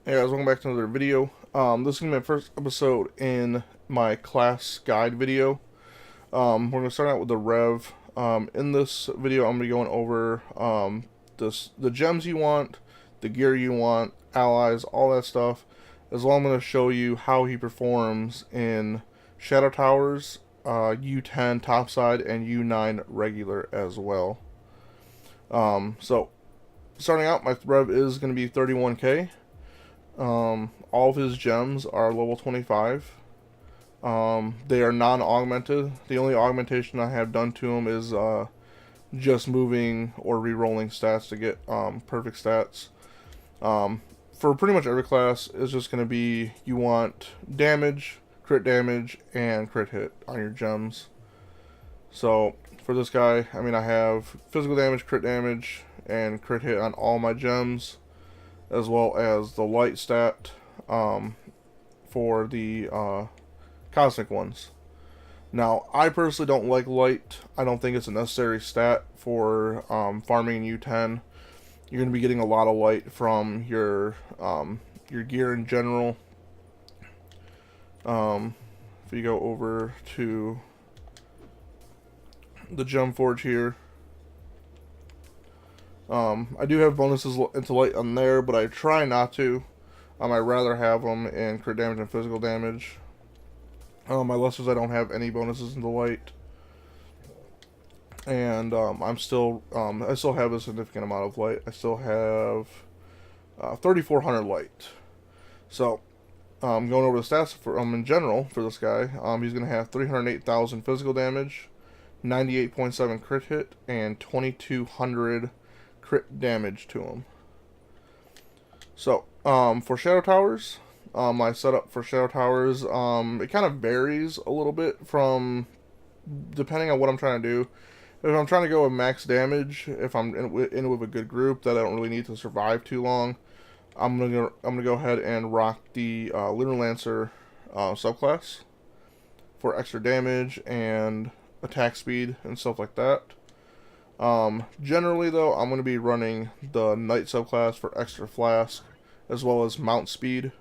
Hey guys, welcome back to another video. This is going to be my first episode in my class guide video. We're going to start out with the Rev. In this video, I'm going to be going over the gems you want, the gear you want, allies, all that stuff. As well, I'm going to show you how he performs in Shadow Towers, U10 Topside, and U9 Regular as well. So, starting out, my Rev is going to be 31k. All of his gems are level 25. They are non-augmented. The only augmentation I have done to them is just moving or re-rolling stats to get perfect stats. For pretty much every class, it's just going to be you want damage, crit damage, and crit hit on your gems. So for this guy, I mean, I have physical damage, crit damage, and crit hit on all my gems, as well as the light stat for the cosmic ones. Now, I personally don't like light. I don't think it's a necessary stat for farming in U10. You're going to be getting a lot of light from your gear in general. If you go over to the gem forge here, I do have bonuses into light on there, but I try not to. I'd rather have them in crit damage and physical damage. My lessers, I don't have any bonuses into light. And I still have a significant amount of light. I still have 3,400 light. So, going over the stats for in general for this guy, he's going to have 308,000 physical damage, 98.7 crit hit, and 2,200 crit damage to him. So, for Shadow Towers, my setup for Shadow Towers, it kind of varies a little bit from depending on what I'm trying to do. If I'm trying to go with max damage, if I'm in with a good group that I don't really need to survive too long, I'm gonna go ahead and rock the Lunar Lancer subclass for extra damage and attack speed and stuff like that. Generally though, I'm going to be running the Knight subclass for extra flask, as well as mount speed.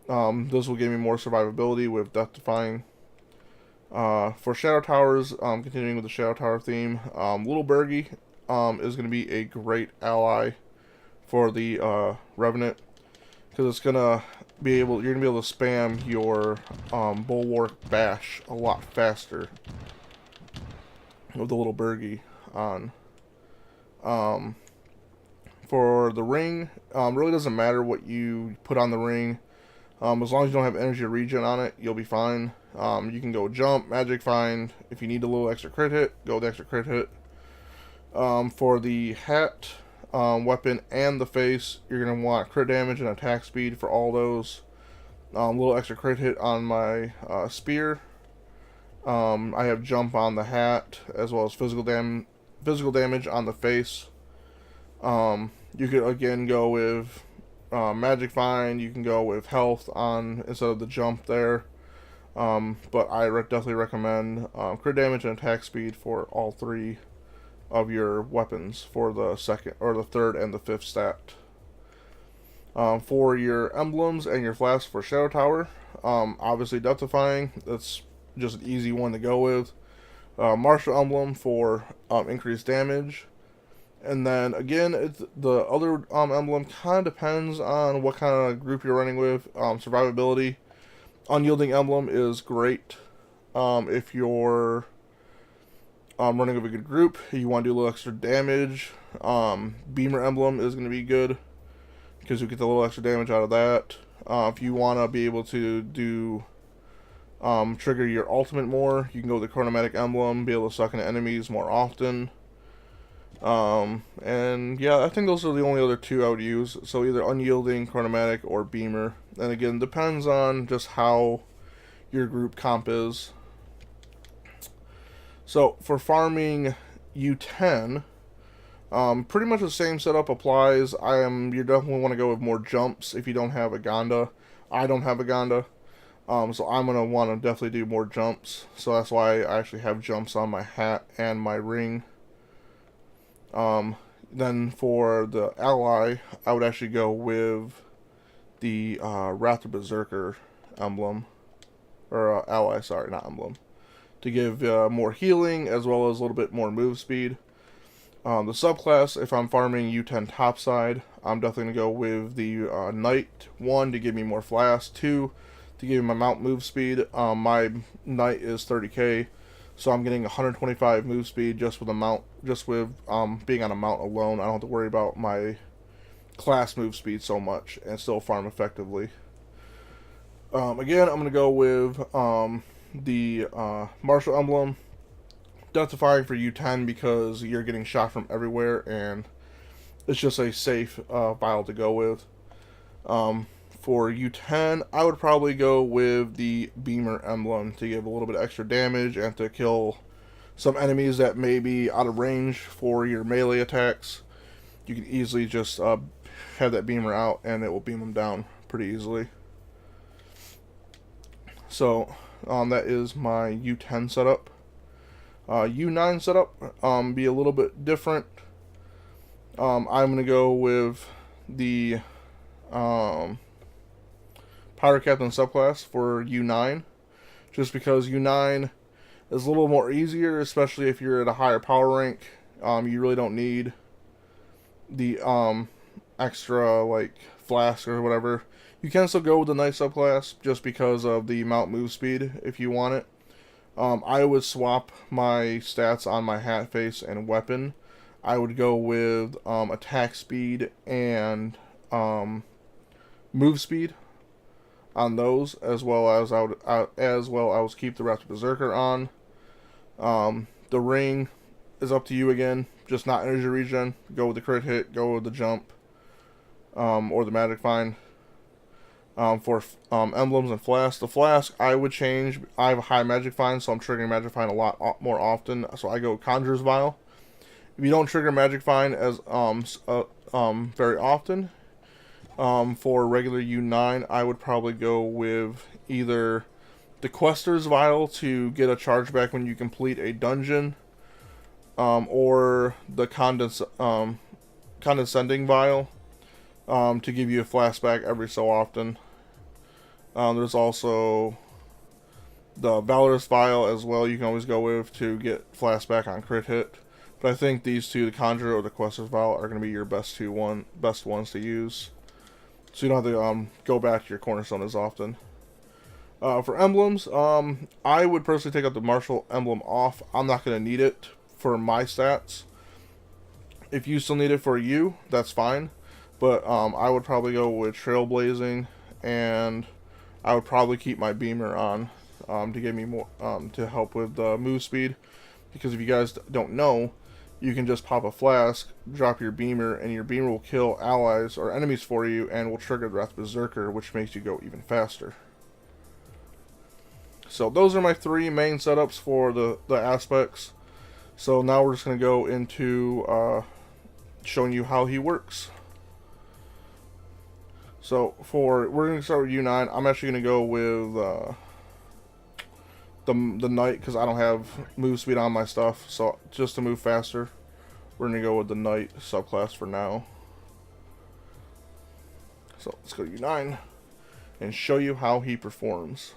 Those will give me more survivability with death defying. For Shadow Towers, continuing with the Shadow Tower theme, Little Bergie is going to be a great ally for the Revenant, because it's gonna be able, you're gonna be able to spam your Bulwark Bash a lot faster with the Little Bergie on. For the ring, really doesn't matter what you put on the ring. As long as you don't have energy regen on it, you'll be fine. You can go jump, magic find. If you need a little extra crit hit, go with extra crit hit. For the hat, weapon, and the face, you're going to want crit damage and attack speed for all those. A little extra crit hit on my spear. I have jump on the hat, as well as physical damage on the face. You could again go with magic find. You can go with health on instead of the jump there. But I definitely recommend crit damage and attack speed for all three of your weapons for the second or the third and the fifth stat. For your emblems and your flasks for Shadow Tower, obviously death defying. That's just an easy one to go with. Martial emblem for increased damage. And then again, the other emblem kind of depends on what kind of group you're running with. Survivability. Unyielding emblem is great if you're running with a good group. You want to do a little extra damage. Beamer emblem is going to be good because you get a little extra damage out of that. If you want to be able to do trigger your ultimate more, you can go with the chronomatic emblem, be able to suck into enemies more often. And yeah, I think those are the only other two I would use. So either unyielding, chronomatic, or beamer. And again, depends on just how your group comp is. So for farming U10, pretty much the same setup applies. You definitely want to go with more jumps if you don't have a Gonda. I don't have a Gonda. So I'm going to want to definitely do more jumps. So that's why I actually have jumps on my hat and my ring. Then for the ally, I would actually go with the Wrath of Berserker emblem, or ally, sorry, not emblem, to give more healing as well as a little bit more move speed. The subclass, if I'm farming U10 topside, I'm definitely going to go with the Knight. 1, to give me more flash. 2, to give me my mount move speed. My Knight is 30k, so I'm getting 125 move speed just with a mount, just with being on a mount alone. I don't have to worry about my class move speed so much and still farm effectively. Again, I'm going to go with the Martial Emblem. Deathifying for U10 because you're getting shot from everywhere and it's just a safe vial to go with. For U10, I would probably go with the Beamer Emblem to give a little bit of extra damage and to kill some enemies that may be out of range for your melee attacks. You can easily just have that Beamer out and it will beam them down pretty easily. So that is my U10 setup. U9 setup be a little bit different. I'm going to go with the Powder Captain subclass for U9, just because U9 is a little more easier, especially if you're at a higher power rank. You really don't need the extra like flask or whatever. You can still go with the Knight subclass just because of the mount move speed if you want it. I would swap my stats on my hat face and weapon. I would go with attack speed and move speed on those, as well as I would keep the Wrath of Berserker on. The ring is up to you again, just not energy regen. Go with the crit hit, go with the jump, or the magic find. For emblems and flasks, the flask I would change. I have a high magic find, so I'm triggering magic find a lot more often. So I go Conjurer's Vial. If you don't trigger magic find as very often, for regular U9, I would probably go with either the Quester's Vial to get a charge back when you complete a dungeon, or the Condescending Vial to give you a flashback every so often. There's also the Valorous Vial as well you can always go with to get flashback on crit hit. But I think these two, the Conjurer or the Quester's Vial, are going to be your best ones to use. So you don't have to go back to your Cornerstone as often. For emblems, I would personally take out the Martial Emblem off. I'm not going to need it for my stats. If you still need it for you, that's fine. But I would probably go with Trailblazing, and I would probably keep my Beamer on to give me more to help with the move speed. Because if you guys don't know, you can just pop a flask, drop your Beamer, and your Beamer will kill allies or enemies for you, and will trigger the Wrath Berserker, which makes you go even faster. So those are my 3 main setups for the aspects. So now we're just going to go into showing you how he works. So we're going to start with U9. I'm actually going to go with the Knight because I don't have move speed on my stuff. So just to move faster, we're going to go with the Knight subclass for now. So let's go to U9 and show you how he performs.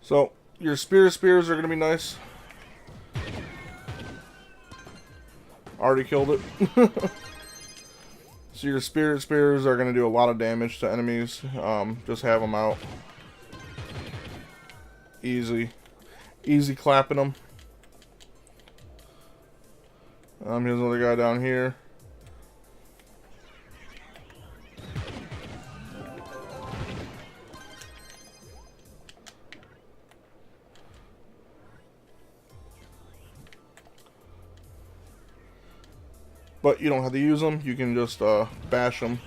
So, your spears are going to be nice. Already killed it. So your spears are going to do a lot of damage to enemies. Just have them out. Easy clapping them. Here's another guy down here. But you don't have to use them. You can just bash them.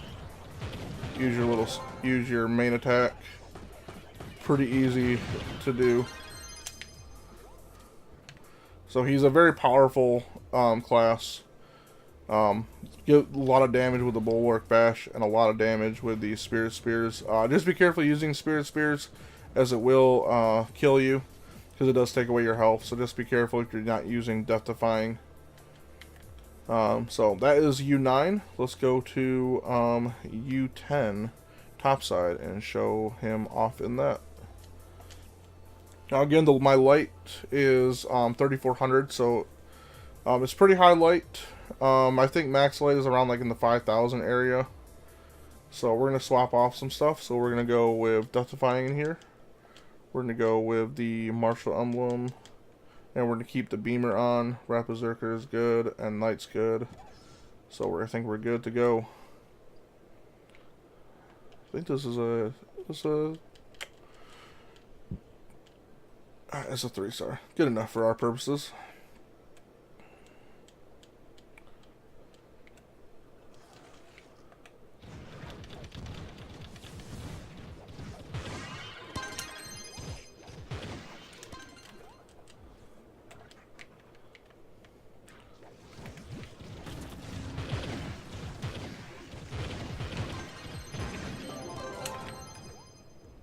Use your main attack. Pretty easy to do. So he's a very powerful class. Get a lot of damage with the Bulwark Bash and a lot of damage with the Spirit Spears. Just be careful using Spirit Spears, as it will kill you, because it does take away your health. So just be careful if you're not using Death Defying. So that is U9. Let's go to U10 topside and show him off in that. Now again, my light is 3400, so it's pretty high light. I think max light is around like in the 5000 area. So we're going to swap off some stuff. So we're going to go with Death Defying in here. We're going to go with the Martial Emblem. And we're going to keep the Beamer on. Rapid Berserker is good, and Knight's good. So I think we're good to go. I think this is it's a 3-star. Good enough for our purposes.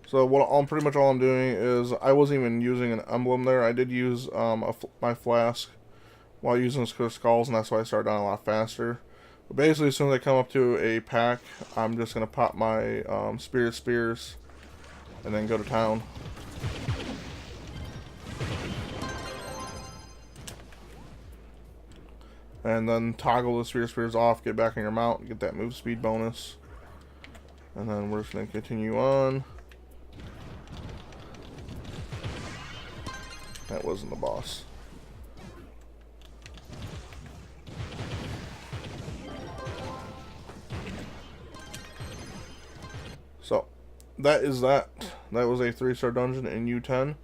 So pretty much all I'm doing is, I wasn't even using an emblem there. I did use my flask while using skulls, and that's why I started down a lot faster. But basically, as soon as I come up to a pack, I'm just going to pop my Spirit Spears and then go to town. And then toggle the Spirit Spears off, get back on your mount, get that move speed bonus. And then we're just going to continue on. That wasn't the boss. So, that is that. That was a 3-star dungeon in U10.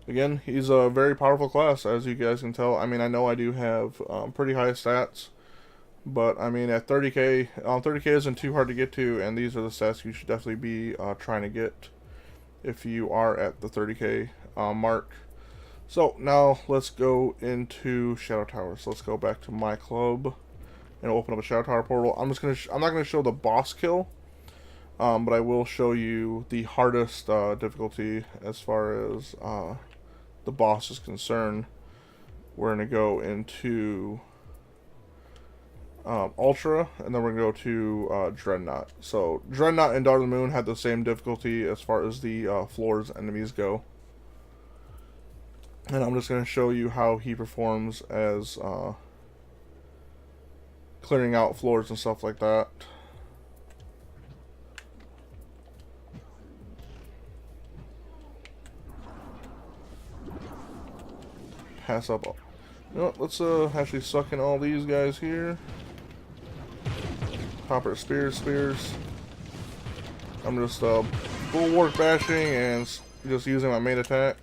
Again, he's a very powerful class, as you guys can tell. I mean, I know I do have pretty high stats, but I mean, at 30k, 30k isn't too hard to get to, and these are the stats you should definitely be trying to get if you are at the 30k mark. So now let's go into Shadow Tower. So let's go back to my club and open up a Shadow Tower portal. I'm not gonna show the boss kill, but I will show you the hardest difficulty as far as the boss is concerned. We're gonna go into Ultra, and then we're gonna go to Dreadnought. So Dreadnought and Daughter of the Moon had the same difficulty as far as the floor's enemies go. And I'm just going to show you how he performs as clearing out floors and stuff like that. Pass up. You know what, let's actually suck in all these guys here. Pop our spears. I'm just bulwark bashing and just using my main attack.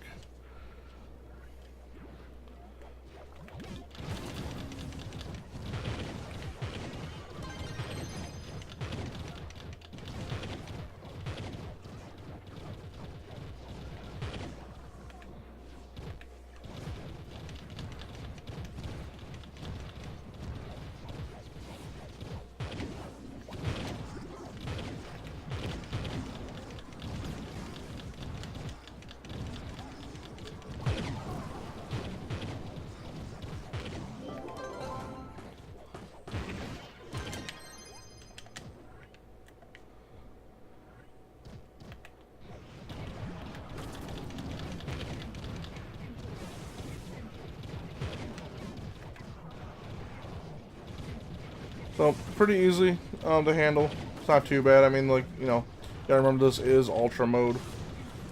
So, pretty easy to handle. It's not too bad. I mean, like, you know, you gotta remember this is Ultra mode.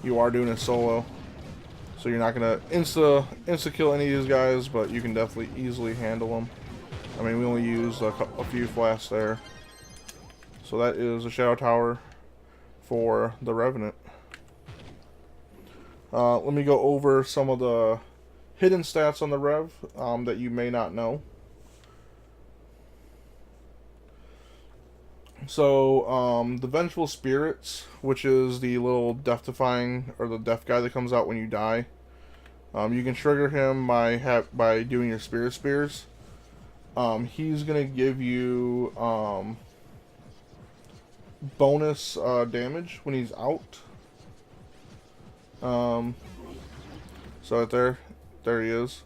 You are doing it solo. So you're not gonna insta-kill any of these guys, but you can definitely easily handle them. I mean, we only used a few flasks there. So that is a Shadow Tower for the Revenant. Let me go over some of the hidden stats on the Rev that you may not know. So, the Vengeful Spirits, which is the little death-defying, or the death guy that comes out when you die, You can trigger him by doing your spirit spears. He's gonna give you bonus damage when he's out. So right there he is.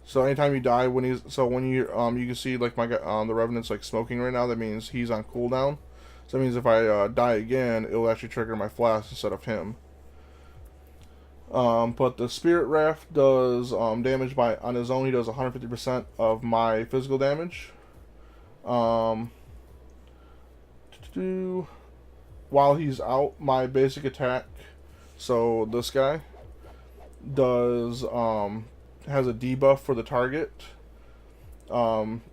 So anytime you die, when you can see like my the Revenant's like smoking right now. That means he's on cooldown. So that means if I die again, it'll actually trigger my flask instead of him. But the Spirit Raft does damage on his own. He does 150% of my physical damage. While he's out, my basic attack, so this guy does has a debuff for the target,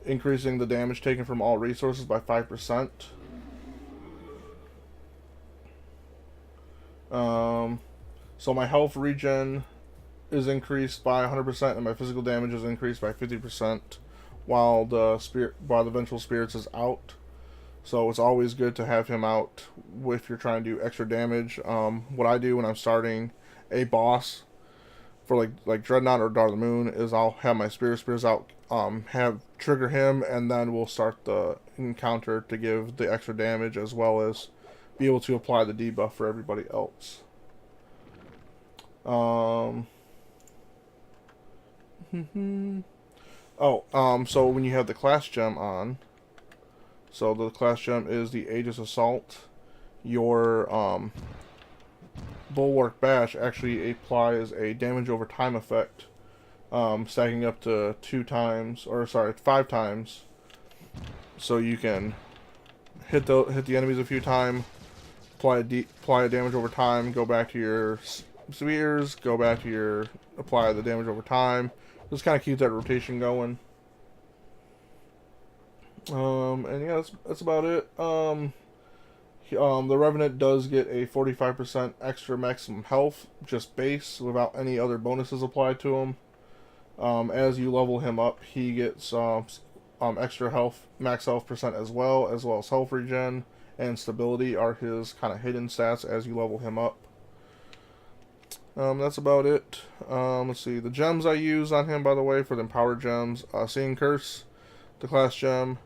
increasing the damage taken from all resources by 5%. So my health regen is increased by 100% and my physical damage is increased by 50% while the Vengeful Spirits is out. So it's always good to have him out if you're trying to do extra damage. What I do when I'm starting a boss for like Dreadnought or Daughter of the Moon is I'll have my Spirit Spears out, trigger him, and then we'll start the encounter to give the extra damage as well as be able to apply the debuff for everybody else. So when you have the class gem on, so the class gem is the Aegis Assault, your Bulwark Bash actually applies a damage over time effect, stacking up to 5 times. So you can hit the enemies a few times, apply a damage over time, go back to your spears, go back to apply the damage over time. Just kind of keep that rotation going. And yeah, that's about it. The Revenant does get a 45% extra maximum health, just base, without any other bonuses applied to him. As you level him up, he gets extra health, max health percent as well as health regen and stability are his kind of hidden stats as you level him up. That's about it. Let's see, the gems I use on him, by the way, for the Empowered Gems, Seeing Curse, the Class Gem,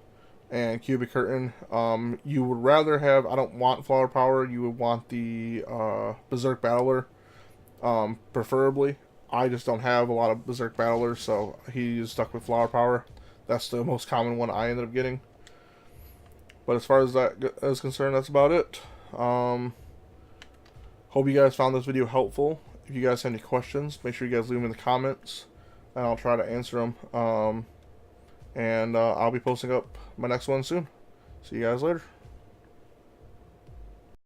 and Cubic Curtain. You would rather have, I don't want Flower Power, you would want the Berserk Battler, preferably. I just don't have a lot of Berserk Battlers, so he's stuck with Flower Power. That's the most common one I ended up getting. But as far as that is concerned, that's about it. Hope you guys found this video helpful. If you guys have any questions, make sure you guys leave them in the comments, and I'll try to answer them. And I'll be posting up my next one soon. See you guys later.